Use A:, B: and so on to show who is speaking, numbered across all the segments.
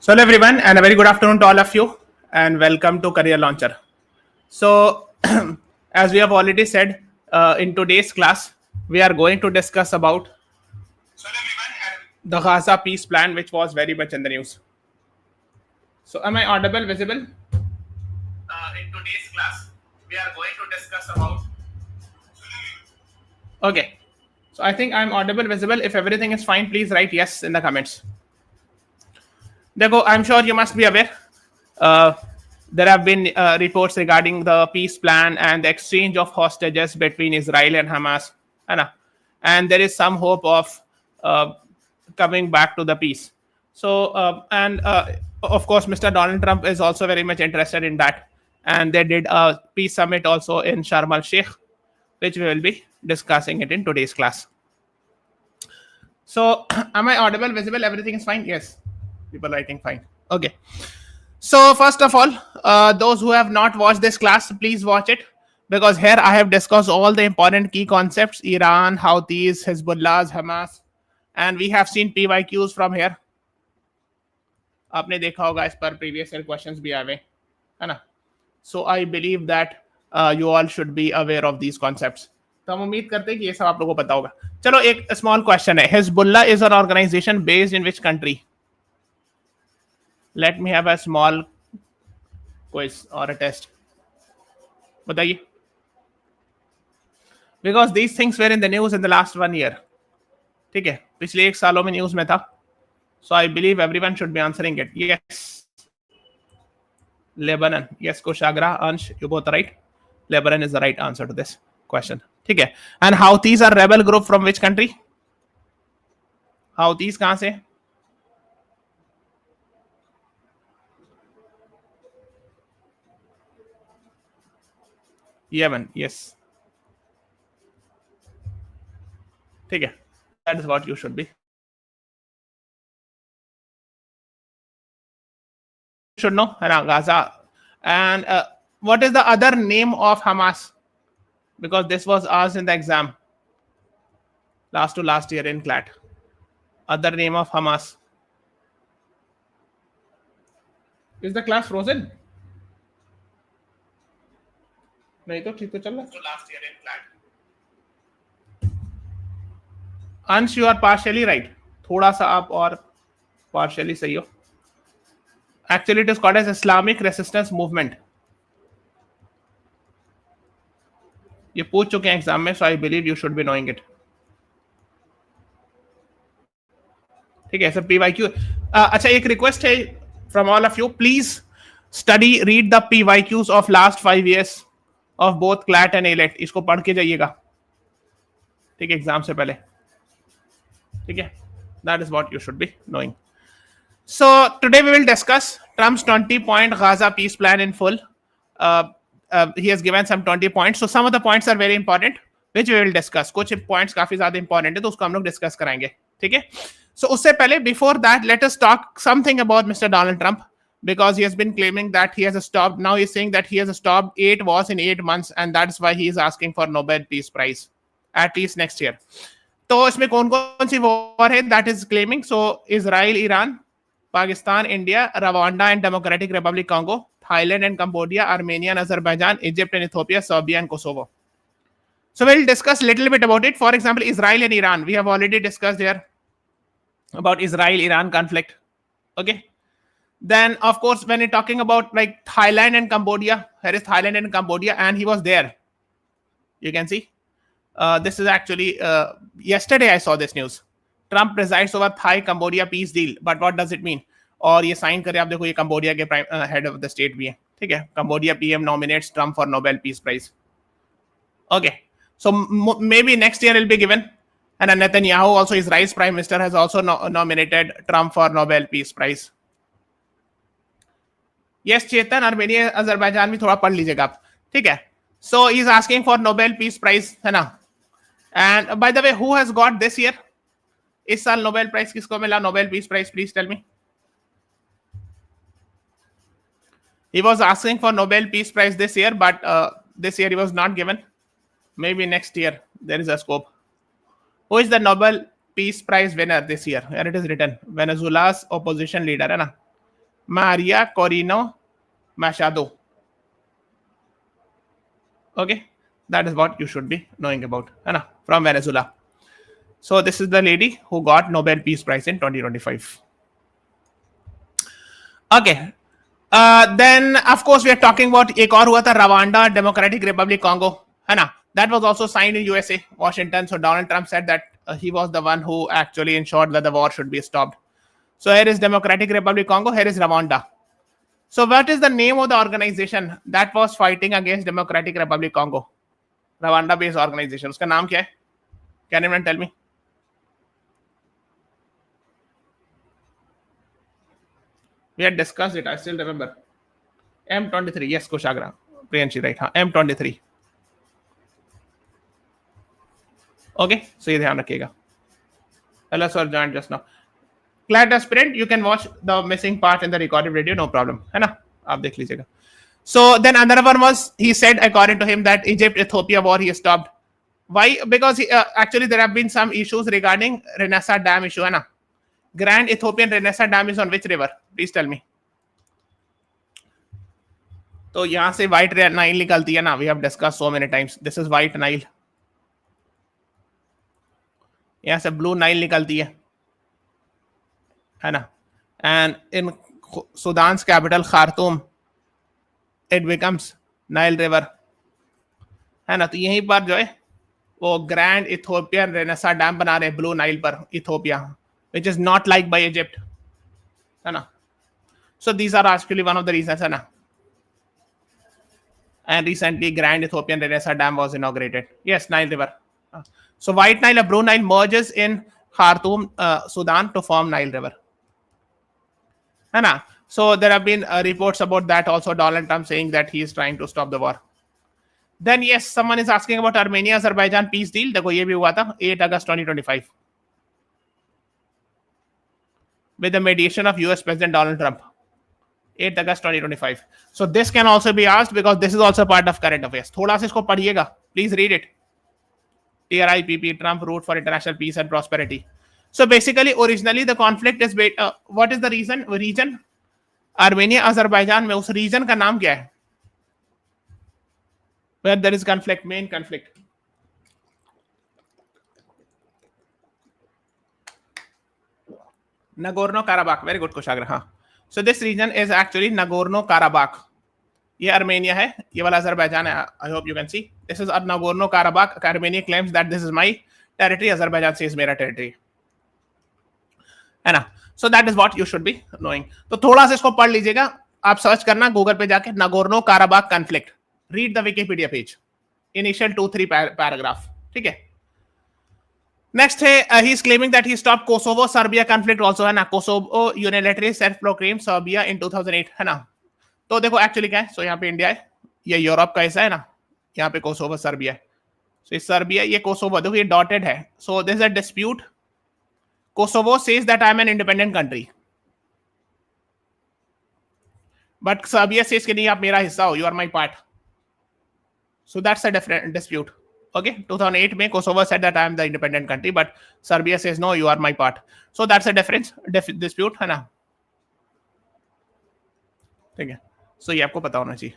A: So hello everyone, and a very good afternoon to all of you, and welcome to Career Launcher. So as we have already said, in today's class, we are going to discuss about the Gaza Peace Plan, which was very much in the news. So am I audible, visible? In today's class, we are going to discuss about... Okay. So I think I'm audible, visible. If everything is fine, please write yes in the comments. I'm sure you must be aware. There have been reports regarding the peace plan and the exchange of hostages between Israel and Hamas. And there is some hope of coming back to the peace. So, of course, Mr. Donald Trump is also very much interested in that. And they did a peace summit also in Sharm El Sheikh, which we will be discussing it in today's class. So, am I audible, visible? Everything is fine? Yes. People writing fine. Okay. So first of all, those who have not watched this class, please watch it, because here I have discussed all the important key concepts: Iran, Houthis, Hezbollah, Hamas, and we have seen PYQs from here. आपने देखा होगा इस पर previous year questions भी आए है ना? So I believe that you all should be aware of these concepts. तो हम उम्मीद करते हैं कि ये सब आप लोगों को पता होगा. चलो एक small question है. Hezbollah is an organization based in which country? Let me have a small quiz or a test. बताइए. Because these things were in the news in the last 1 year. ठीक है, पिछले 1 सालों में न्यूज में था. So I believe everyone should be answering it. Yes. Lebanon. Yes, Kushagra, Ansh, you both right. Lebanon is the right answer to this question. ठीक है. And Houthis are rebel group from which country? Houthis कहाँ से? Yemen, yes. ठीक है. That is what you should be. Should know, Gaza. And what is the other name of Hamas? Because this was asked in the exam last year in CLAT. Other name of Hamas. Is the class frozen? नहीं तो ठीक तो चल रहा है. Last year in CLAT. Ansh, you are partially right. थोड़ा सा आप और partially सही हो. Actually, it is called as Islamic Resistance Movement. ये पूछ चुके हैं एग्जाम में, so I believe you should be knowing it. ठीक है, सब PYQ. अच्छा, एक रिक्वेस्ट है from all of you, please read the PYQs of last 5 years of both CLAT and AILET. इसको पढ़ के जाइएगा, ठीक है, एग्जाम से पहले. ठीक है, that is what you should be knowing. So today we will discuss Trump's 20-point Gaza Peace Plan in full. He has given some 20 points. So some of the points are very important, which we will discuss. कुछ points काफी ज्यादा important है, तो उसको हम लोग discuss कराएंगे. ठीक है. So उससे पहले, before that, let us talk something about Mr. Donald Trump, because he has been claiming that he has stopped. Now he's saying that he has stopped 8 wars in 8 months, and that's why he is asking for Nobel Peace Prize at least next year. तो इसमें कौन-कौन सी war है that is claiming? So Israel, Iran, Pakistan, India, Rwanda and Democratic Republic Congo, Thailand and Cambodia, Armenia and Azerbaijan, Egypt and Ethiopia, Serbia and Kosovo. So we'll discuss a little bit about it. For example, Israel and Iran. We have already discussed here about Israel-Iran conflict. Okay. Then, of course, when you're talking about like Thailand and Cambodia, here is Thailand and Cambodia, and he was there. You can see. This is actually, yesterday I saw this news. Trump presides over Thai-Cambodia peace deal. But what does it mean? और ये sign करे, आप देखो ये Cambodia के head of the state भी है. ठीक है. Cambodia PM nominates Trump for Nobel Peace Prize. Okay. So maybe next year it will be given. And Netanyahu, also Israel's prime minister, has also nominated Trump for Nobel Peace Prize. Yes, Chetan, Armenia, Azerbaijan भी थोड़ा पढ़ लीजिएगा आप. ठीक है. So he is asking for Nobel Peace Prize, है ना? And by the way, who has got this year? इस साल Nobel Prize किसको मिला? Nobel Peace Prize, please tell me. He was asking for Nobel Peace Prize this year, but this year he was not given. Maybe next year there is a scope. Who is the Nobel Peace Prize winner this year? Here it is written. Venezuela's opposition leader, है ना? Maria Corino Machado. Okay, that is what you should be knowing about. From Venezuela. So this is the lady who got Nobel Peace Prize in 2025. Okay. Then of course we are talking about एक और हुआ था Rwanda Democratic Republic Congo, है ना? That was also signed in USA, Washington. So Donald Trump said that he was the one who actually ensured that the war should be stopped. So here is Democratic Republic Congo, here is Rwanda. So what is the name of the organization that was fighting against Democratic Republic Congo? Rwanda based organization. उसका नाम क्या है? Can anyone tell me? We had discussed it. I still remember. M23. Yes, Kushagra. Priyanshi, right? M23. Okay. So ये ध्यान रखिएगा. Hello, sir. Joined just now. CLAT aspirant. You can watch the missing part in the recorded video. No problem. है ना? आप देख लीजिएगा. So then another one was, he said according to him that Egypt-Ethiopia war he stopped. Why? Because actually there have been some issues regarding Renassa Dam issue, है ना? Grand Ethiopian Renassa Dam is on which river? Please tell me. तो यहाँ से white Nile निकलती है ना, we have discuss so many times. This is White Nile. यहाँ से ब्लू नाइल निकलती है ना. And in Sudan capital Khartoum it becomes Nile river, है ना. तो यहीं पर जो है वो ग्रैंड इथोपियन रेनेसा डैम बना रहे हैं ब्लू नाइल पर, Ethiopia, which is not like by Egypt, है ना. So these are actually one of the reasons, है ना. And recently Grand Ethiopian Renaissance Dam was inaugurated. Yes, Nile River. So White Nile and Blue Nile merges in Khartoum, Sudan to form Nile River. Anna. So there have been reports about that also, Donald Trump saying that he is trying to stop the war. Then yes, someone is asking about Armenia-Azerbaijan peace deal. देखो ये भी हुआ था 8 August 2025 with the mediation of US President Donald Trump. 8 August 2025. So this can also be asked because this is also part of current affairs. थोड़ा सा इसको पढ़िएगा. Please read it. TRIPP, Trump route for international peace and prosperity. So basically, originally the conflict is what is the reason? Region Armenia, Azerbaijan में उस region का नाम क्या है? Where there is conflict, main conflict. Nagorno-Karabakh. Very good, Kushagra. हाँ. So this region is actually Nagorno-Karabakh. ये Armenia है, ये वाला अजरबैजान है. I hope you can see. This is Nagorno-Karabakh. Armenia claims that this is my territory. Azerbaijan says मेरा territory. है ना? So that is what you should be knowing. तो थोड़ा सा इसको पढ़ लीजिएगा. आप सर्च करना गूगल पे जाके Nagorno-Karabakh conflict. Read the Wikipedia page. Initial 2-3 paragraph. ठीक है? Next है, he is claiming that he stopped Kosovo-Serbia conflict also, है ना. Kosovo unilaterally self-proclaimed Serbia in 2008, है ना. तो देखो एक्चुअली क्या है. सो यहाँ पे इंडिया है, ये यूरोप का हिस्सा है ना, यहाँ पे कोसोवो सर्बिया है. सो ये सर्बिया, ये कोसोवो, देखो ये डॉटेड है. So this is a dispute. Kosovo says that I am an independent country, but Serbia says कि नहीं आप मेरा हिस्सा हो, you are my part. So that's a different dispute. Okay, 2008 में Kosovo said that I am the independent country, but Serbia says no, you are my part. So that's a difference, dispute, है ना. ठीक है. So ये आपको पता होना चाहिए.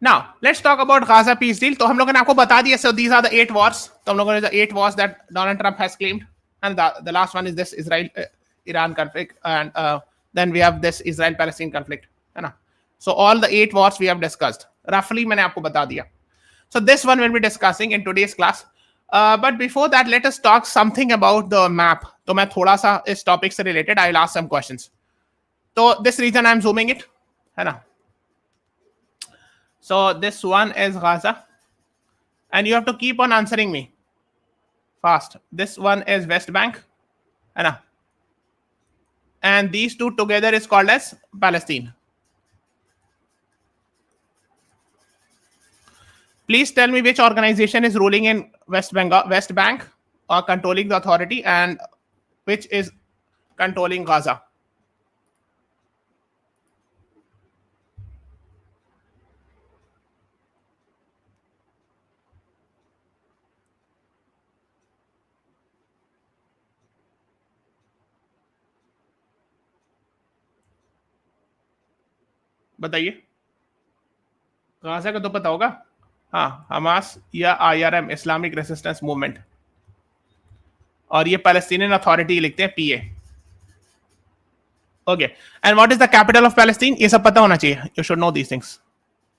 A: Now let's talk about Gaza peace deal. तो हम लोगों ने आपको बता दिया. So these are the 8 wars. तो हम लोगों ने the 8 wars that Donald Trump has claimed, and the last one is this Israel-Iran conflict, and then we have this Israel-Palestine conflict, है ना. So all the 8 wars we have discussed. Roughly मैंने आपको बता दिया. So this one we'll be discussing in today's class. But before that, let us talk something about the map. तो मैं थोड़ा सा इस topic से related, I'll ask some questions. So this region I'm zooming it, है ना. So this one is Gaza, and you have to keep on answering me fast. This one is West Bank, है ना. And these two together is called as Palestine. Please tell me which organization is ruling in West Bank or controlling the authority, and which is controlling Gaza. बताइए, Gaza का तो पता होगा। हाँ, Hamas या IRM, Islamic resistance movement, और ये Palestinian authority लिखते हैं PA। Okay, and what is the capital of Palestine? ये सब पता होना चाहिए, you should know these things.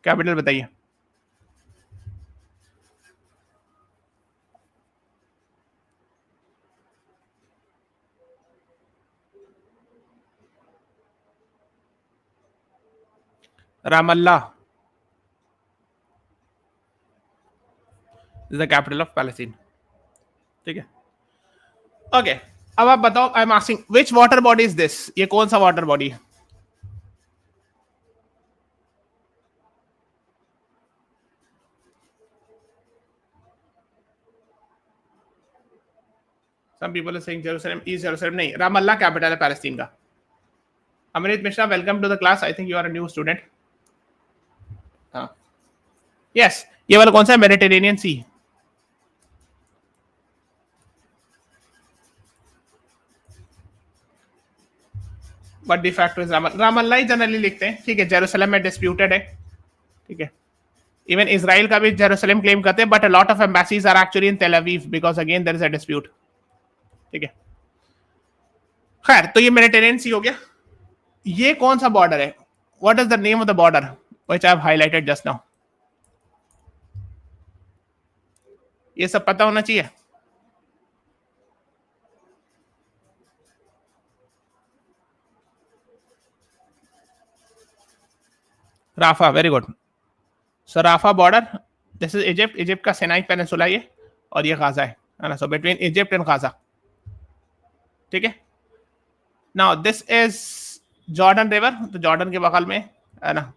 A: Capital बताइए। Ramallah is the capital of Palestine. ठीक है, ओके। अब आप बताओ, I am asking which water body is this? ये कौन सा वाटर बॉडी है? Some people are saying Jerusalem, East Jerusalem. नहीं, रामल्ला कैपिटल है पैलेस्टीन का। Amrit Mishra, welcome to the class. I think you are a new student. हाँ, yes, ये वाला कौन सा है? Mediterranean sea. But de facto is Ramallah ही जनरली लिखते हैं। ठीक है, जेरूसलम में डिस्प्यूटेड है। ठीक है, इवन इजराइल का भी जेरूसलम क्लेम करते हैं, but a lot of embassies are actually in Tel Aviv because again there is a dispute. ठीक है, खैर, तो ये मेडिटेरेनियन सी हो गया। ये कौन सा बॉर्डर है? What is the name of the border which I have highlighted just now? ये सब पता होना चाहिए। Rafah, very good. So Rafah border, this is Egypt. Egypt का सिनाई पेनिनसुला ये, और ये गाजा है ना? So between Egypt and Gaza. ठीक है, now this is Jordan river, तो जॉर्डन के बगल में है ना।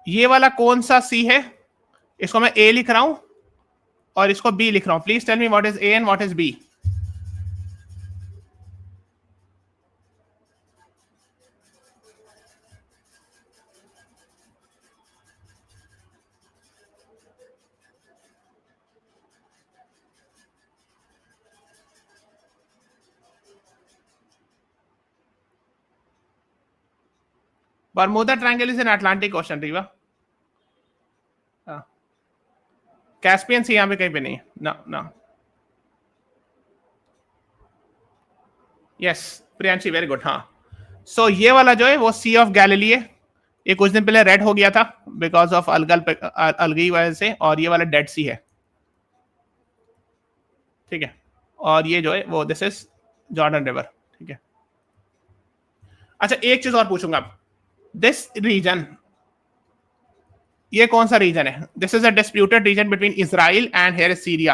A: ये वाला कौन सा सी है? इसको मैं ए लिख रहा हूं और इसको बी लिख रहा हूं। Please tell me what is A and what is B. Bermuda Triangle is an Atlantic Ocean, Riva. Caspian Sea यहां पे कहीं पे नहीं है ना, ना। Yes, Priyanshi, very good. हाँ, सो ये वाला जो है वो सी ऑफ गैलिली है। ये कुछ दिन पहले रेड हो गया था बिकॉज ऑफ अलगी वजह से, और ये वाला डेड सी है। ठीक है, और ये जो है वो दिस इज जॉर्डन रिवर। ठीक है, अच्छा, एक चीज और पूछूंगा अब, दिस रीजन, ये कौन सा रीजन है? This is a disputed region between Israel and here is Syria.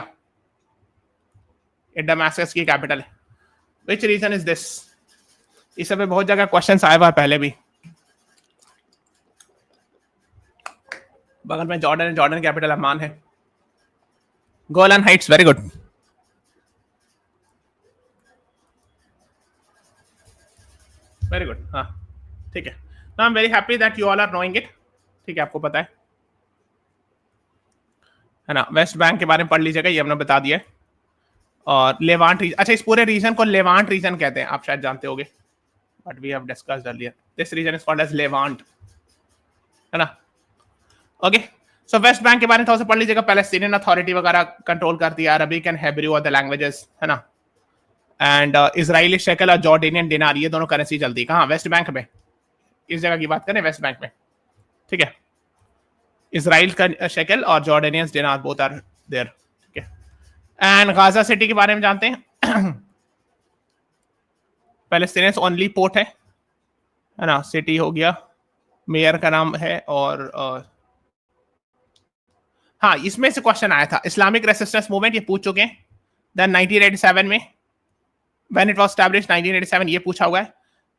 A: ये दमास्कस की कैपिटल है। Which region is this? इस पे बहुत जगह क्वेश्चंस आए हुआ पहले भी। बगल में जॉर्डन, जॉर्डन कैपिटल अम्मान है। Golan Heights, very good. Very good, हाँ, ठीक है। Now I am very happy that you all are knowing it. ठीक है, आपको पता है ना। वेस्ट बैंक के बारे में पढ़ लीजिएगा, ये हमने बता दिया है। और लेवांट रीजन, अच्छा, इस पूरे रीजन को लेवांट रीजन कहते हैं, आप शायद जानते होंगे, but we have discussed earlier. This region is called as Levant, है ना। ओके, सो वेस्ट बैंक के बारे में थोड़ा सा पढ़ लीजिएगा। पैलेस्टीनियन अथॉरिटी वगैरह कंट्रोल करती है, अरबिक एंड हेब्रू और द लैंग्वेजेस, है ना। एंड इजरायली शेकल और जॉर्डेनियन दिनार, ये दोनों करेंसी चलती है कहाँ? वेस्ट बैंक में। इस जगह की बात करें, वेस्ट बैंक में। ठीक है, इजराइल का शेकल और जॉर्डेनियन दिनार बोथ आर देयर। ठीक है, एंड गाजा सिटी के बारे में जानते हैं। पैलेस्टीनियंस ओनली पोर्ट है ना। सिटी हो गया, मेयर का नाम है, और हाँ, इसमें से क्वेश्चन आया था, इस्लामिक रेसिस्टेंस मूवमेंट, ये पूछ चुके हैं। देन 1987 में व्हेन इट वाज एस्टैब्लिश्ड, 1987, ये पूछा हुआ है।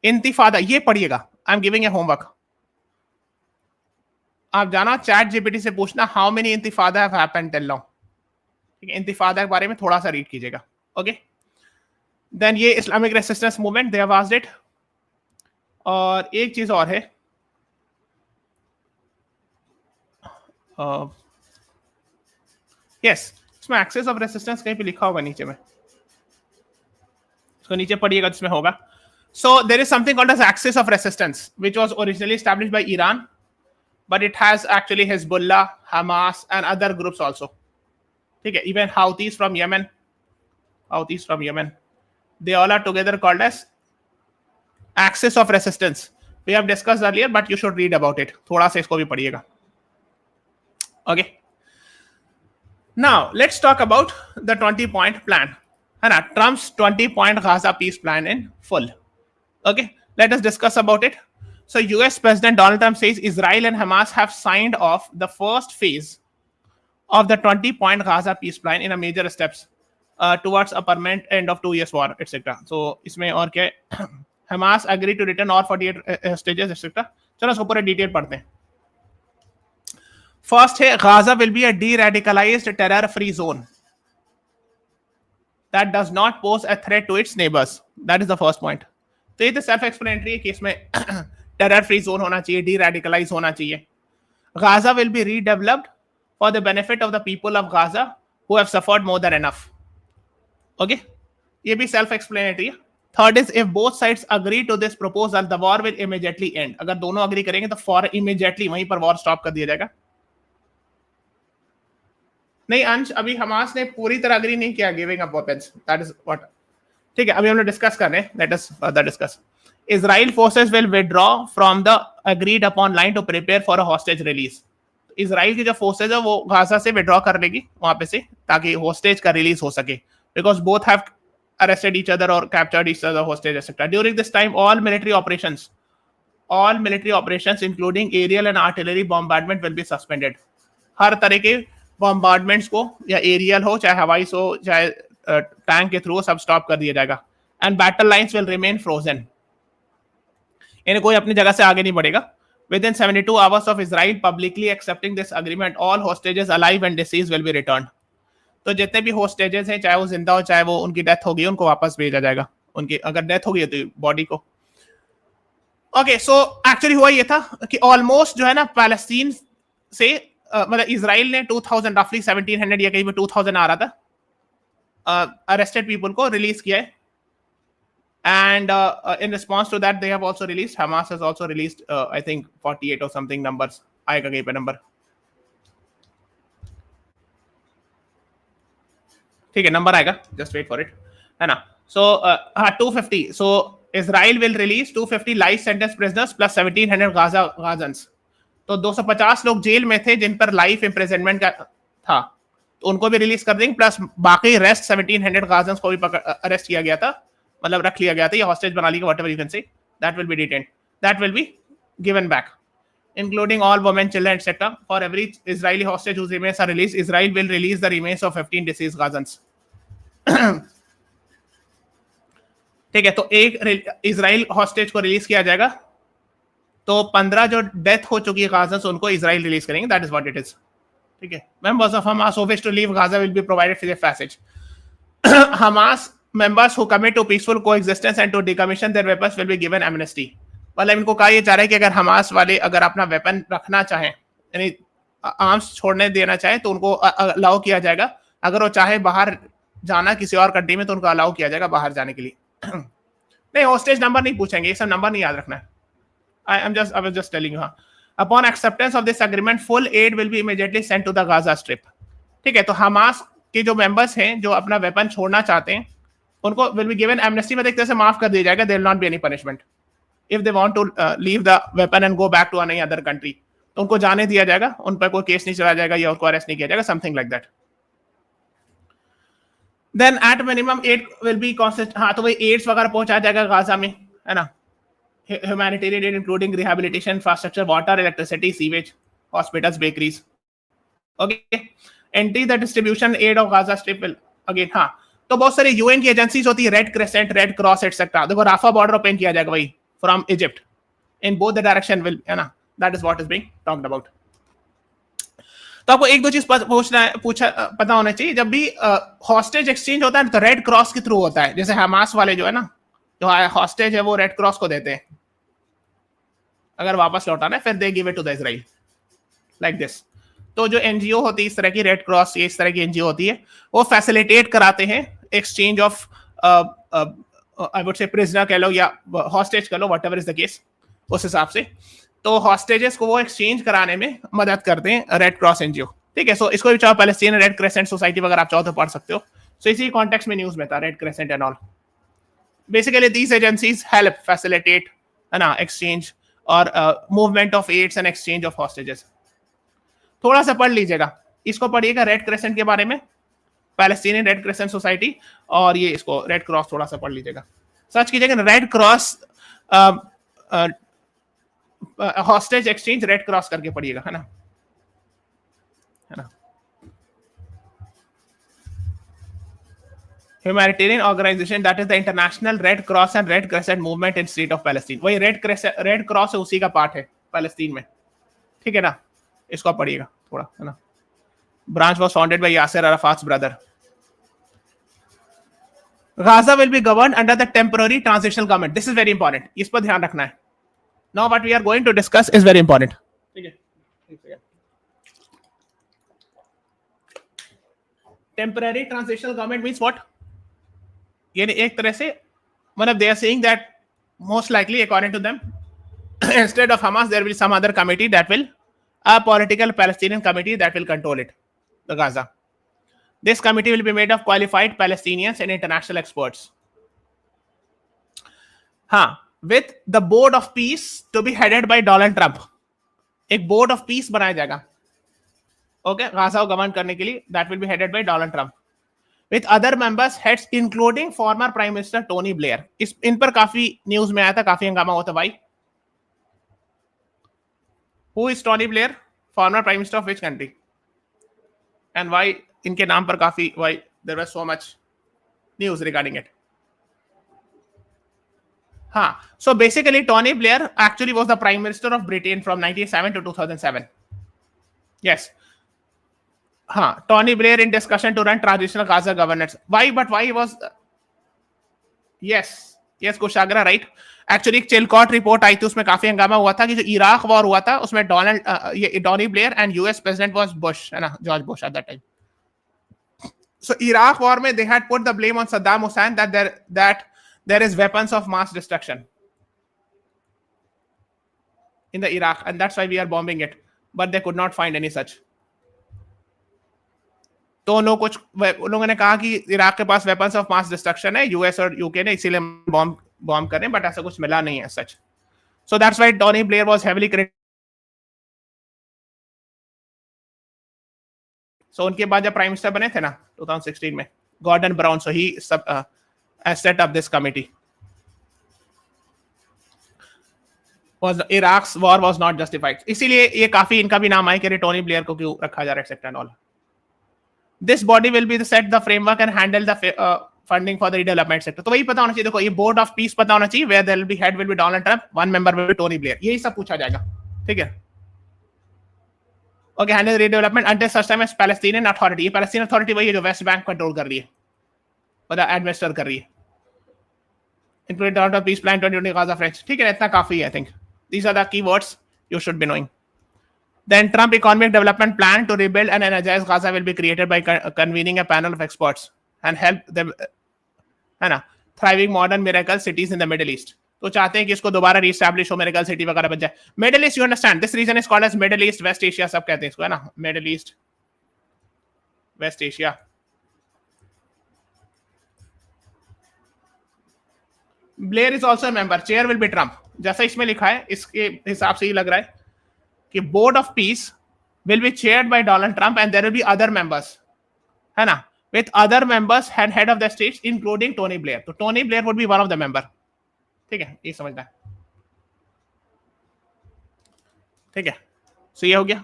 A: इंतिफादा, ये पढ़िएगा, I am giving a homework. आप जाना चैट जीपीटी से पूछना, how many intifada have happened till now. ठीक है, इंतिफादा के बारे में थोड़ा सा रीड कीजिएगा। ओके, देन ये Islamic resistance movement, they have asked it. और एक चीज और है, यस, इसमें एक्सेस ऑफ रेसिस्टेंस कहीं पे लिखा होगा नीचे में, इसको नीचे पढ़िएगा जिसमें होगा। So there is something called as axis of resistance, which was originally established by Iran, but it has actually Hezbollah, Hamas, and other groups also. Okay, even Houthis from Yemen, they all are together called as axis of resistance. We have discussed earlier, but you should read about it. थोड़ा सा इसको भी पढ़िएगा. Okay. Now let's talk about the 20-point plan. है ना, Trump's 20-point Gaza peace plan in full. Okay, let us discuss about it. So US President Donald Trump says Israel and Hamas have signed off the first phase of the 20-point Gaza peace plan in a major steps towards a permanent end of 2 years war, etc. So इसमें और क्या है? Hamas agreed to return all 48 hostages, etc. चलो इसको पूरे detail पढ़ते हैं. First है Gaza will be a de-radicalized terror-free zone that does not pose a threat to its neighbors. That is the first point. तो ये तो सेल्फ एक्सप्लेनेटरी है कि इसमें टेरर फ्री जोन होना चाहिए, डी-रेडिकलाइज होना चाहिए. Gaza will be redeveloped for the benefit of the people of Gaza who have suffered more than enough. Okay, ये भी सेल्फ एक्सप्लेनेटरी है. Third is if both sides agree to this proposal, the war will immediately end. अगर दोनों agree करेंगे तो for immediately वहीं पर war stop कर दिया जाएगा. नहीं अंश, अभी हमास ने पूरी तरह अग्री नहीं किया giving up weapons. That is what. ठीक है, अभी हम लोग डिस्कस कर रहे हैं. Let us further discuss. Israel forces will withdraw from the agreed upon line to prepare for a hostage release. Israel की जो फोर्सेज है वो गाजा से विड्रॉ कर लेगी वहां पे से, ताकि होस्टेज का रिलीज हो सके. Because both have arrested each other or captured each other hostage, etc. During this time, all military operations, including aerial and artillery bombardment, will be suspended. हर तरह के bombardments को, या aerial हो, चाहे हवाई हो, चाहे टैंक के थ्रू, सब स्टॉप कर दिया जाएगा. And battle lines will remain frozen. यानी कोई अपनी जगह से आगे नहीं बढ़ेगा. Within 72 hours of Israel publicly accepting this agreement, all hostages alive and deceased will be returned. तो जितने भी होस्टेजेस हैं, चाहे वो जिंदा हो चाहे वो उनकी डेथ होगी, उनको वापस भेजा जाएगा. उनकी अगर डेथ होगी तो बॉडी को. ओके, सो एक्चुअली हुआ ये था कि ऑलमोस्ट जो है ना पैलेस्टीन से मतलब इजराइल ने 2000 रफली 1700 या कहीं पे 2000 आ रहा था अरेस्टेड पीपल को रिलीज किया है. And in response to that, they have also released. Hamas has also released, I think, 48 or something numbers. आएगा कहीं पे नंबर. ठीक है, नंबर आएगा. Just wait for it. है ना? So 250. So Israel will release 250 life sentence prisoners plus 1700 Gazans. तो 250 लोग जेल में थे जिन पर लाइफ इम्प्रिजनमेंट का था, तो उनको भी रिलीज कर देंगे. प्लस बाकी रेस्ट 1700 गाजन्स को भी अरेस्ट किया गया था, मतलब रख लिया गया था, या हॉस्टेज बना लिया, whatever you can say. That will be detained, that will be given back, including all women, children, etc. For every Israeli hostage whose remains are released, Israel will release the remains of 15 deceased Gazans. ठीक है, तो एक Israel hostage को release किया जाएगा, तो 15 जो death हो चुकी है गाजन्स उनको इजराइल रिलीज करेंगे. That is what it is. ठीक है, members of Hamas who wish to leave Gaza will be provided free passage. Hamas members who commit to peaceful coexistence and to decommission their weapons will be given amnesty. मतलब इनको कहा जा रहा है कि अगर हमास वाले अगर अपना वेपन रखना चाहें, यानी आर्म्स छोड़ने देना चाहें, तो उनको अलाउ किया जाएगा. अगर वो चाहे बाहर जाना किसी और कंट्री में, तो उनको अलाउ किया जाएगा बाहर जाने के लिए. नहीं, होस्टेज नंबर नहीं पूछेंगे, ये सब नंबर नहीं याद रखना है. I was just telling you. Upon acceptance of this agreement, full aid will be immediately sent to the Gaza Strip. ठीक है, तो हमास के जो मेंबर्स हैं जो अपना वेपन छोड़ना चाहते हैं, उनको will be given amnesty, मतलब एक तरह से माफ कर दिया जाएगा. There will not be any punishment if they want to leave the weapon and go back to any other country. तो उनको जाने दिया जाएगा, उन पर कोई केस नहीं चला जाएगा या उनको अरेस्ट नहीं किया जाएगा, something like that. Then at minimum aid will be consist. हाँ, तो वही एड्स वगैरह पहुंचाया जाएगा गाजा में, है ना. Humanitarian aid including rehabilitation, infrastructure, water, electricity, sewage, hospitals, bakeries. Okay. Anti the distribution aid of Gaza Strip will again. हाँ, तो बहुत सारी यूएन की एजेंसीज होती है, red crescent, red cross etcetera. देखो राफा बॉर्डर ओपन किया जाएगा वही from Egypt in both the direction will, है ना. That is what is being talked about. तो आपको एक दो चीज पता होना चाहिए. जब भी हॉस्टेज एक्सचेंज होता है तो रेड क्रॉस के थ्रू होता है. जैसे हमास वाले जो है ना, जो हॉस्टेज है वो रेड क्रॉस को देते हैं अगर वापस लौटाना है, फिर they give it to the Israel like this. तो जो एनजीओ होती है इस तरह की, रेड क्रॉस ये इस तरह की एनजीओ होती है, वो फैसिलिटेट कराते हैं exchange of I would say prisoner कह लो या हॉस्टेज कह लो, whatever is the case, उस हिसाब से। तो हॉस्टेजेस को वो एक्सचेंज कराने में मदद करते हैं रेड क्रॉस एनजीओ, ठीक है। सो इसको भी चाहो पैलेस्टीन रेड क्रेसेंट सोसाइटी वगैरह आप चाहो तो पढ़ सकते हो। सो इसी कॉन्टेक्स्ट में न्यूज में था Red Crescent and all. Basically these agencies help facilitate, है ना, एक्सचेंज और movement of aids and exchange of hostages. थोड़ा सा पढ़ लीजिएगा, इसको पढ़िएगा रेड क्रेसेंट के बारे में, पैलेस्टीनियन रेड क्रेसेंट सोसाइटी, और ये इसको रेड क्रॉस थोड़ा सा पढ़ लीजिएगा, सर्च कीजिएगा Red Cross hostage exchange, Red Cross करके पढ़िएगा, है ना, है ना। Humanitarian organisation that is the International Red Cross and Red Crescent movement in state of Palestine. वही रेड क्रॉस है, उसी का पार्ट है पैलेस्टीन में, ठीक है ना। इसको पढ़िएगा थोड़ा, है ना। Branch was founded by Yasser Arafat's brother. Gaza will be governed under the temporary transitional government. This is very important. इस पर ध्यान रखना है. Now what we are going to discuss is very important. ठीक है. Temporary transitional government means what? यानी एक तरह से मतलब they are saying that most likely according to them instead of Hamas there will be some other committee that will, a political Palestinian committee that will control it, the Gaza. This committee will be made of qualified Palestinians and international experts. With the board of peace to be headed by Donald Trump. एक board of peace बनाया जाएगा, okay, Gaza को govern करने के लिए, that will be headed by Donald Trump. With other members, heads including former Prime Minister Tony Blair. इन पर काफी news में आया था, काफी हंगामा हुआ था भाई. Who is Tony Blair? Former Prime Minister of which country? And why? इनके नाम पर काफी, why there was so much news regarding it. So basically Tony Blair actually was the Prime Minister of Britain from 1997 to 2007. Yes. Tony Blair in discussion to run transitional Gaza governance. Why was yes Kushagra, right. Actually एक Chilcot report आई थी, उसमें काफी हंगामा हुआ था कि जो Iraq war हुआ था उसमें Tony Blair and US president was Bush, है ना, George Bush at that time. So Iraq war mein they had put the blame on Saddam Hussein that there is weapons of mass destruction in the Iraq and that's why we are bombing it, but they could not find any such. तो उन लोगों ने कहा कि Iraq के पास weapons of mass destruction है, US और UK ने, इसीलिए बॉम्ब करें, बट ऐसा कुछ मिला नहीं है सच. So that's why Tony Blair was heavily critical. So उनके बाद जब प्राइम मिनिस्टर बने थे ना 2016 में, Gordon Brown, so he set up this committee. Was Iraq's war was not justified. इसीलिए ये काफी इनका भी नाम आया कि टोनी ब्लेयर को क्यों रखा जा रहा है, except and all. This body will be the set the framework and handle the funding for the redevelopment sector. तो वही पता होना चाहिए, देखो ये बोर्ड ऑफ पीस पता होना चाहिए, where there will be head will be Donald Trump, one member will be Tony Blair. यही सब पूछा जाएगा, ठीक है. Okay, handle redevelopment until such time as Palestinian Authority. ये Palestinian Authority वही है जो वेस्ट बैंक कंट्रोल कर रही है, मतलब एडमिनिस्टर कर रही है. Including Gaza Peace Plan 2020 Gaza French. ठीक है, इतना काफी है. I think these are the keywords you should be knowing. Then Trump Economic Development Plan to rebuild and energize Gaza will be created by convening a panel of experts and help them, है ना, thriving modern miracle cities in the Middle East. तो चाहते हैं कि इसको दोबारा re-establish हो, miracle city वगैरह बन जाए. Middle East, you understand, this region is called as Middle East, West Asia सब कहते हैं इसको, है ना, Middle East, West Asia. Blair is also member, chair will be Trump. जैसा इसमें लिखा है इसके हिसाब से ही लग रहा है कि board of peace will be chaired by Donald Trump and there will be other members, है ना, with other members and head of the states including Tony Blair. तो Tony Blair would be one of the member, ठीक है, ये समझना है, ठीक है. सो ये हो गया.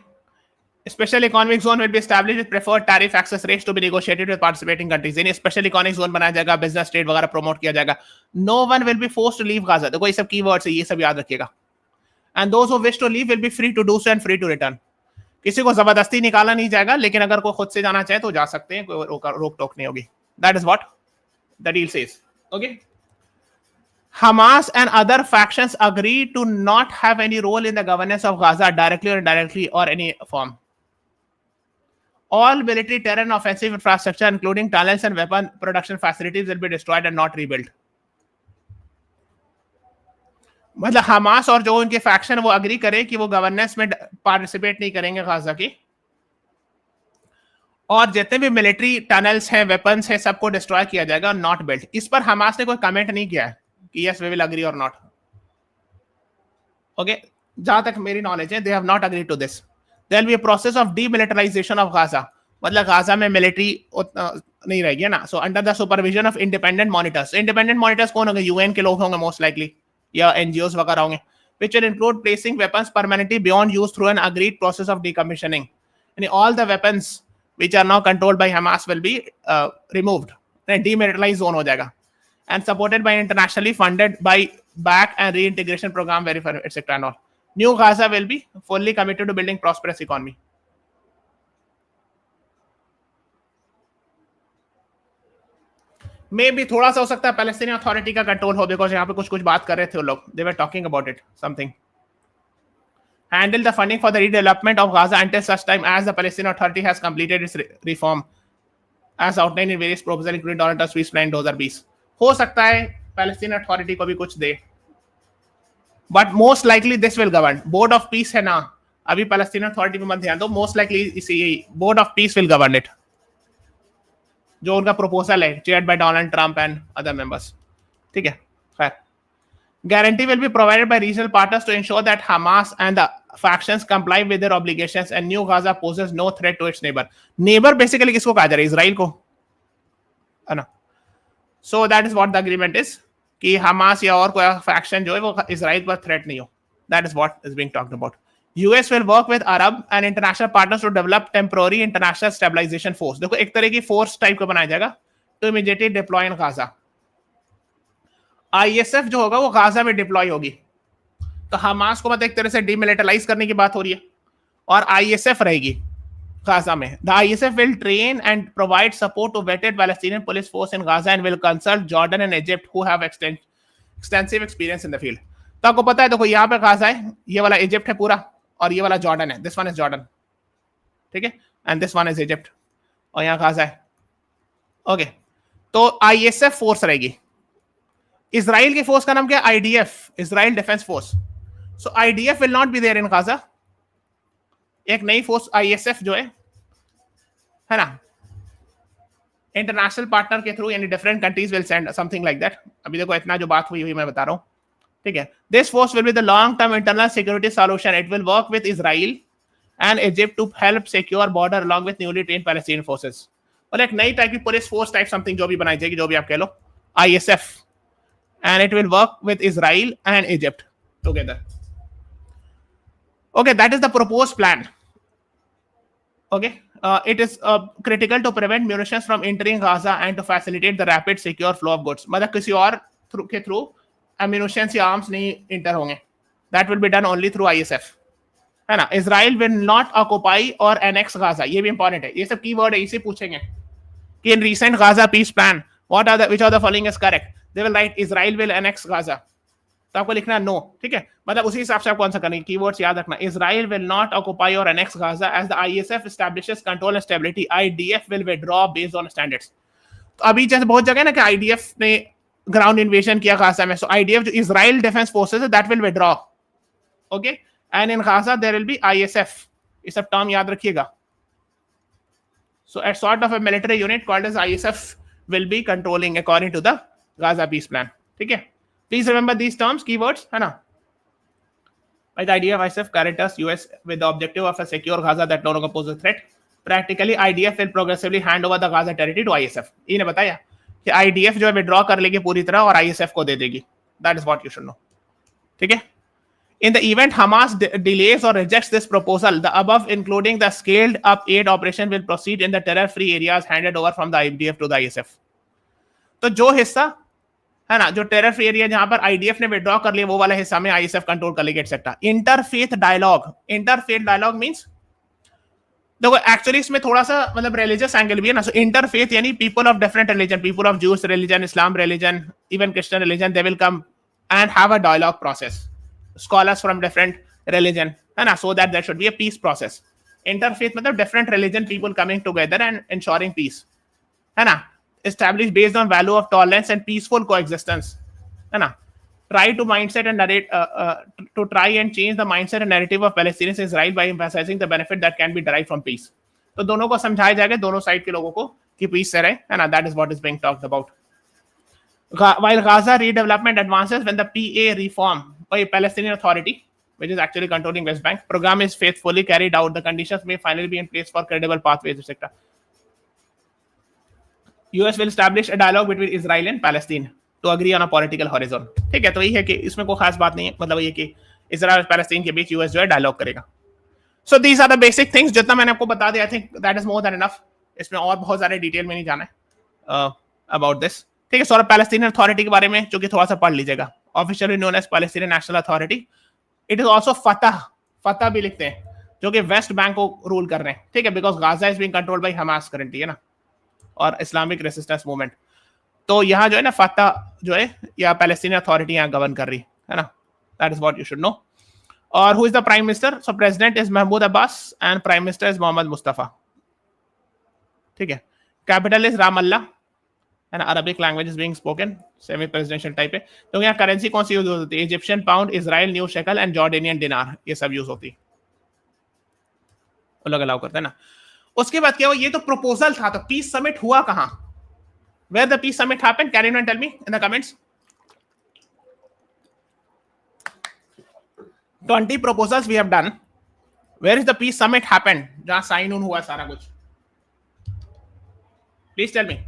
A: Special economic zone will be established with preferred tariff access rates to be negotiated with participating countries. यानी स्पेशल इकोनॉमिक जोन बनाया जाएगा, बिजनेस ट्रेड वगैरह प्रमोट किया जाएगा. No one will be forced to leave Gaza. देखो ये सब keywords है, ये सब याद रखिएगा. And those who wish to leave will be free to do so and free to return. किसी को जबरदस्ती निकाला नहीं जाएगा, लेकिन अगर कोई खुद से जाना चाहे तो जा सकते हैं, कोई रोक टोक नहीं होगी. That is what the deal says. Okay. Hamas and other factions agree to not have any role in the governance of Gaza directly or indirectly or any form. All military terror and offensive infrastructure, including tunnels and weapon production facilities, will be destroyed and not rebuilt. मतलब Hamas और जो उनके faction वो agree करे कि वो governance में participate नहीं करेंगे गाजा की, और जितने भी मिलिट्री टनल्स हैं, वेपन्स हैं, सबको डिस्ट्रॉय किया जाएगा, नॉट बिल्ट। इस पर हमास ने कोई कमेंट नहीं किया है कि यस वी विल अग्री और नॉट। ओके, जहां तक मेरी नॉलेज है, they have not agree to this. There will be a process of demilitarization of Gaza, मतलब गाजा में मिलिट्री नहीं रहेगी ना। So under the supervision of independent monitors. Independent monitors कौन होंगे? यूएन के लोग होंगे मोस्ट लाइकली, या एनजीओस वगैरह होंगे, which will include placing weapons permanently beyond use through an agreed process of decommissioning. And all the weapons which are now controlled by Hamas will be removed. Demilitarized zone हो जाएगा, and supported by internationally funded by back and reintegration program, verify etc. and all. New Gaza will be fully committed to building prosperous economy. मे भी थोड़ा सा हो सकता है Palestinian authority का control हो, बिकॉज यहाँ पे कुछ कुछ बात कर रहे थे वो लोग, they were talking about it something. Handle the funding for the redevelopment of Gaza until such time as the Palestinian Authority has completed its reform as outlined in various proposals including Donald Trump's peace plan 2020। हो सकता है Palestinian authority को भी कुछ दे, but most likely this will govern. Board of peace है ना, अभी पैलेस्टीनियन अथॉरिटी पे मत ध्यान दो, मोस्ट लाइकली इसी board of peace will govern it, जो उनका प्रपोजल है, chaired by Donald Trump and other members. ठीक है, खैर। Guarantee will be provided by regional partners to ensure that Hamas and the factions comply with their obligations and New Gaza poses no threat to its neighbor. Neighbor basically किसको कहा जा रहा है? Israel को, है ना। So that is what the agreement is, कि Hamas या और कोई फैक्शन जो है वो इजराइल पर थ्रेट नहीं हो। That is what is being talked about. US will work with Arab and international partners to develop temporary international stabilization force। देखो एक तरह की फोर्स टाइप का बनाया जाएगा to immediately deploy in Gaza। ISF जो होगा वो गाजा में डिप्लॉय होगी, तो हमास को मतलब एक तरह से डीमिलिटराइज करने की बात हो रही है, और आईएसएफ रहेगी गाजा में। The ISF will train and provide support to vetted Palestinian police force in Gaza and will consult Jordan and Egypt who have extensive experience in the field. तो आपको पता है, देखो यहाँ पे गाजा है, ये वाला इजिप्ट है पूरा, और ये वाला जॉर्डन है, दिस वन इज जॉर्डन, ठीक है, and this one is Egypt, और यहाँ गाजा है। ओके, तो आईएसएफ फोर्स रहेगी। इजराइल की फोर्स का नाम क्या है? IDF, Israel defence force. So IDF will not be there in Gaza. एक नई फोर्स आईएसएफ जो है ना, इंटरनेशनल पार्टनर के थ्रू, यानी different countries will send something like that. अभी देखो इतना जो बात हुई मैं बता रहा हूं, ठीक है। This force will be the long term internal security solution. It will work with Israel and Egypt to help secure border along with newly trained Palestinian forces. और एक नई टाइप की पुलिस फोर्स टाइप समथिंग जो भी बनाई जाएगी, जो भी आप कह लो, ISF, and it will work with Israel and Egypt together. Okay, that is the proposed plan. Okay, it is critical to prevent munitions from entering Gaza and to facilitate the rapid secure flow of goods. मतलब किसी और के through ammunitions या arms नहीं inter होंगे। That will be done only through ISF, है ना। Israel will not occupy or annex Gaza, ये भी important है, ये सब कीवर्ड है, इसे पूछेंगे कि in recent Gaza peace plan which of the following is correct? They will write Israel will annex Gaza, तो आपको लिखना नो, ठीक है। मतलब उसी हिसाब से आप कौन सा करेंगे, कीवर्ड्स याद रखना। Israel will not occupy or annex Gaza as the ISF establishes control and stability. IDF will withdraw based on standards। तो अभी जैसे बहुत जगह ना कि IDF ने ग्राउंड इन्वेजन किया गाजा में, सो IDF जो इजराइल डिफेंस फोर्सेस है that will withdraw, okay, and in Gaza there will be ISF। ये सब टर्म याद रखिएगा। सो a sort of a military unit called as ISF will be controlling according to the Gaza Peace Plan, ठीक है। Please remember these terms, keywords, है ना। By the idea of ISF characters US with the objective of a secure Gaza that no longer poses a threat. Practically IDF will progressively hand over the Gaza territory to ISF। इन्हें बताया कि IDF जो है withdraw कर लेगी पूरी तरह और ISF को दे देगी। That is what you should know, ठीक है। In the event Hamas delays or rejects this proposal, the above including the scaled up aid operation will proceed in the terror free areas handed over from the IDF to the ISF। तो जो हिस्सा है ना, जो terror free area जहां पर IDF ने withdraw कर लिया, वो वाला हिस्सा में आईएसएफ कंट्रोल कर लेगा etcetera. Interfaith dialogue, interfaith dialogue means, देखो एक्चुअली इसमें थोड़ा सा मतलब रिलीजियस एंगल भी है ना। सो इंटरफेथ यानी people of different religion, people of Jews religion, Islam religion, even Christian religion, they will come and have a dialogue process, scholars from different religion, है ना, so that there should be a peace process. Interfaith मतलब different religion people coming together and ensuring peace, है ना, established based on value of tolerance and peaceful coexistence, है ना। try to mindset and narrate to try and change the mindset and narrative of Palestinians and Israel by emphasizing the benefit that can be derived from peace. तो दोनों को समझाया जाएगा, दोनों side के लोगों को कि पीस से रहे, है ना. That is what is being talked about. While Gaza redevelopment advances when the PA reform by Palestinian Authority, which is actually controlling West Bank, program is faithfully carried out, the conditions may finally be in place for credible pathways, etc. US will establish a dialogue between Israel and Palestine to agree on a political horizon. ठीक है, तो यही है कि इसमें कोई खास बात नहीं है, मतलब ये कि इजराइल और पैलेस्टीन के बीच यूएस जो है डायलॉग करेगा. So these are the basic things. जितना मैंने आपको बता दिया, I think that is more than enough. इसमें और बहुत सारे डिटेल में नहीं जाना है अबाउट दिस. ठीक है, सो पैलेस्टीनियन अथॉरिटी के बारे में जो कि थोड़ा सा पढ़ लीजिएगा. Officially known as Palestinian National Authority. It is also Fatah भी लिखते हैं, जो कि वेस्ट बैंक को रूल कर रहे हैं. ठीक है, because Gaza is being controlled by Hamas currently, है ना, और इस्लामिक रेसिस्टेंस मूवमेंट. तो यहाँ जो है ना फतह जो है या पैलेस्टीनियन अथॉरिटी यहाँ गवर्न कर रही है ना. That is what you should know. और who is the prime minister? So president is Mahmoud Abbas and prime minister is Mohammad Mustafa. ठीक है, capital is Ramallah and Arabic language is being spoken, semi presidential type है. तो यहाँ currency कौन सी use होती है? Egyptian pound, Israel new shekel and Jordanian dinar, ये सब यूज होती है. वो लोग अलाउ करते हैं ना. उसके बाद क्या हुआ? ये तो प्रपोजल था. तो पीस समिट हुआ कहां? Where the peace summit happened? Can anyone tell me in the comments? 20 proposals we have done. Where is the peace summit happened? जहां साइन ऑन हुआ सारा कुछ. Please tell me.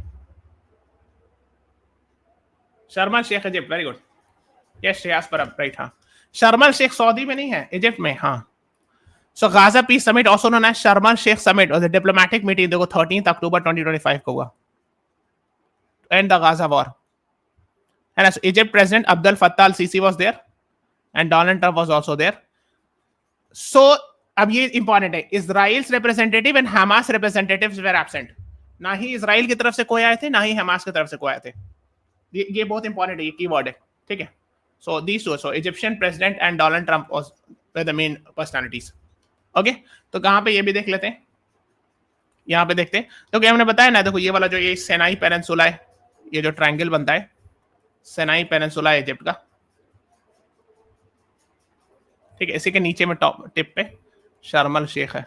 A: Sharm el Sheikh Egypt. Very good. Yes Shreyas पर right. हाँ, शर्म el Sheikh Saudi में नहीं है, इजिप्ट में. हाँ. So Gaza Peace Summit, also known as Sharm El Sheikh Summit, was a diplomatic meeting. देखो 13 अक्टूबर 2025 को हुआ. End the Gaza war. And as Egypt President Abdel Fattah al-Sisi was there, and Donald Trump was also there. So अब ये important है. Israel's representative and Hamas representatives were absent. ना ही Israel की तरफ से कोई आए थे, ना ही हमास की तरफ से कोई आए थे. ये बहुत इंपॉर्टेंट है, ये कीवर्ड है. ठीक है. So these two, so Egyptian President and Donald Trump was the main personalities. Okay तो कहां पे ये भी देख लेते हैं. यहां पे देखते हैं. तो क्या हमने बताया ना, देखो ये वाला जो ये सिनाई पेनिनसुला है, ये जो ट्रायंगल बनता है, सिनाई पेनिनसुला है इजिप्ट का. ठीक है, इसी के नीचे में टॉप टिप पे शर्म अल शेख है.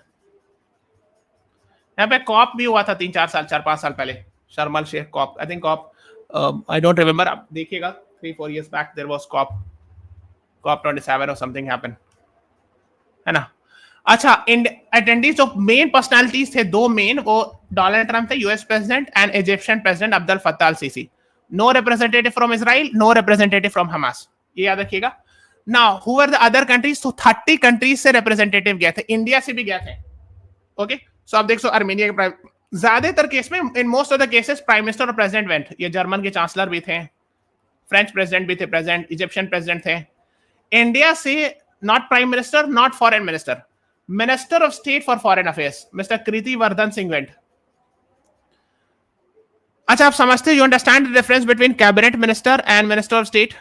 A: यहाँ पे कॉप भी हुआ था 4-5 साल पहले. Sharm el Sheikh COP, I think COP, I don't remember. आप देखिएगा 3-4 years back there was COP 27 और समथिंग हैपन, है ना. अच्छा, अटेंडीज जो मेन पर्सनालिटीज थे, दो मेन, वो डोनाल्ड ट्रंप थे US president and Egyptian president Abdul Fattah al Sisi. No representative from Israel, no representative from Hamas. ये याद रखिएगा. Now who were the other countries? तो 30 कंट्रीज से रिप्रेजेंटेटिव गए थे, इंडिया से भी गए थे. ओके, सो आप देख सो आर्मेनिया के ज्यादातर केस में, in most of the cases prime minister और प्रेसिडेंट वेंट. ये जर्मन के चांसलर भी थे, फ्रेंच प्रेसिडेंट भी थे प्रेजेंट, इजिप्शियन प्रेसिडेंट थे. इंडिया से not prime minister, not foreign minister, Minister of State for Foreign Affairs, Mr. Kriti Vardhan Singh went. अच्छा, आप समझते, you understand the difference between cabinet minister and minister of state?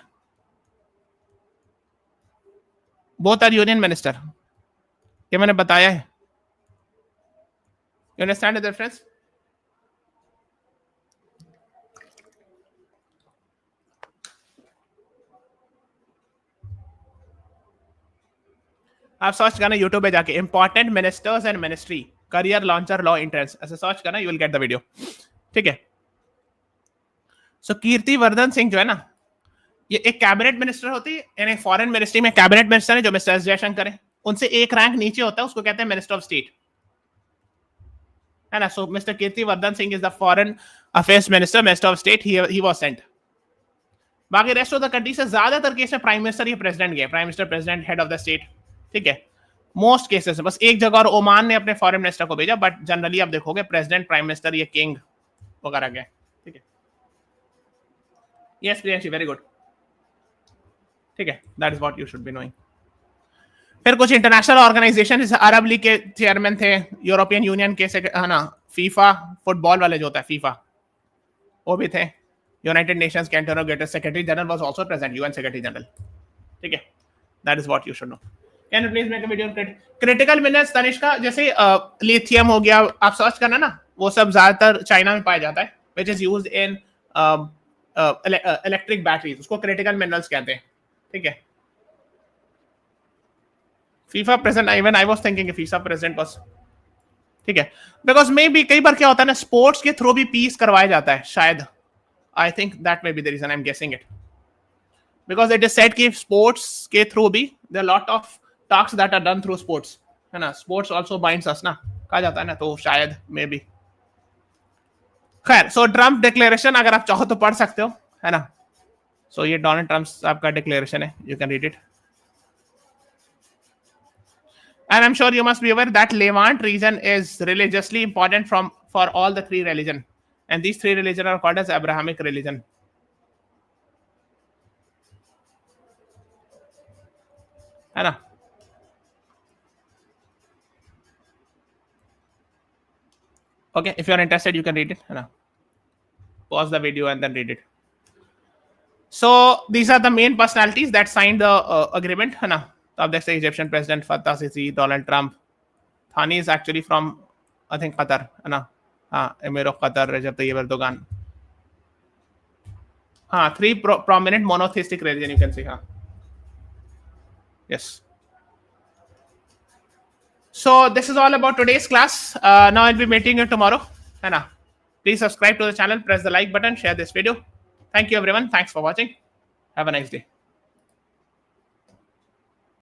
A: Both are union minister. ये मैंने बताया है. You understand the difference? आप search करना YouTube पे जाके important ministers and ministry career launcher law entrance, ऐसे सर्च करना, you will get the video. ठीक है. सो कीर्ति वर्धन सिंह जो है ना, ये एक कैबिनेट मिनिस्टर होती है, यानी फॉरेन मिनिस्ट्री में कैबिनेट मिनिस्टर है जो मिस्टर एस जयशंकर है, उनसे एक रैंक नीचे होता है, उसको कहते हैं मिनिस्टर ऑफ स्टेट, है ना. So mister Kirti Vardhan Singh is the foreign affairs minister, minister of state, he was sent. बाकी रेस्ट ऑफ द कंट्री से ज्यादातर केस में प्राइम मिनिस्टर या प्रेसिडेंट गए, prime minister, president, head of the state. ठीक है, मोस्ट केसेस में बस एक जगह और ओमान ने अपने फॉरेन मिनिस्टर को भेजा, बट जनरली आप देखोगे प्रेसिडेंट, प्राइम मिनिस्टर, ये किंग वगैरह गए. ठीक है. Yes Priyanshi, very good. ठीक है, that is what you should be knowing. फिर कुछ इंटरनेशनल ऑर्गेनाइजेशन, जैसे अरब लीग के चेयरमैन थे, यूरोपियन यूनियन के, है ना, फीफा, फुटबॉल वाले जो होता है फीफा, वो भी थे. यूनाइटेड नेशंस के Antonio Guterres secretary general was also present, UN secretary general. ठीक है, that is what you should no. Can you please make a video on critical minerals? Tanishka, जैसे लिथियम हो गया, आप सर्च करना ना, वो सब ज्यादातर चाइना में पाया जाता है, which is used in electric batteries, उसको क्रिटिकल मिनरल्स कहते हैं. ठीक है, FIFA president, even I was thinking FIFA president was, ठीक है, बिकॉज मे बी कई बार क्या होता है ना, स्पोर्ट्स के थ्रू भी पीस करवाया जाता है शायद, I think that may be the reason, I am guessing it, because it is said कि स्पोर्ट्स के थ्रू भी there lot of talks that are done through sports, है ना, स्पोर्ट्स आल्सो बाइंड्स अस ना, कहा जाता है ना, तो शायद मे बी। खैर, सो ट्रम्प डिक्लेरेशन अगर आप चाहो तो पढ़ सकते हो, है ना, सो ये डोनाल्ड ट्रम्प आपका डिक्लेरेशन है, you can read it. And I'm sure you must be aware that Levant region is religiously important for all the three religion, and these three religion are called as Abrahamic religion. है ना? Okay, if you are interested, you can read it. है ना? Pause the video and then read it. So these are the main personalities that signed the agreement. है ना? तो आप देख सकते Egyptian president Fattah Sisi, Donald Trump. Thani is actually from, I think, Qatar. है ना? हाँ, Emir of Qatar, Recep Tayyip Erdogan. हाँ, three prominent monotheistic religion you can see. हाँ. Yes. So this is all about today's class. Now I'll be meeting you tomorrow. है ना? Please subscribe to the channel, press the like button, share this video. Thank you everyone. Thanks for watching. Have a nice day.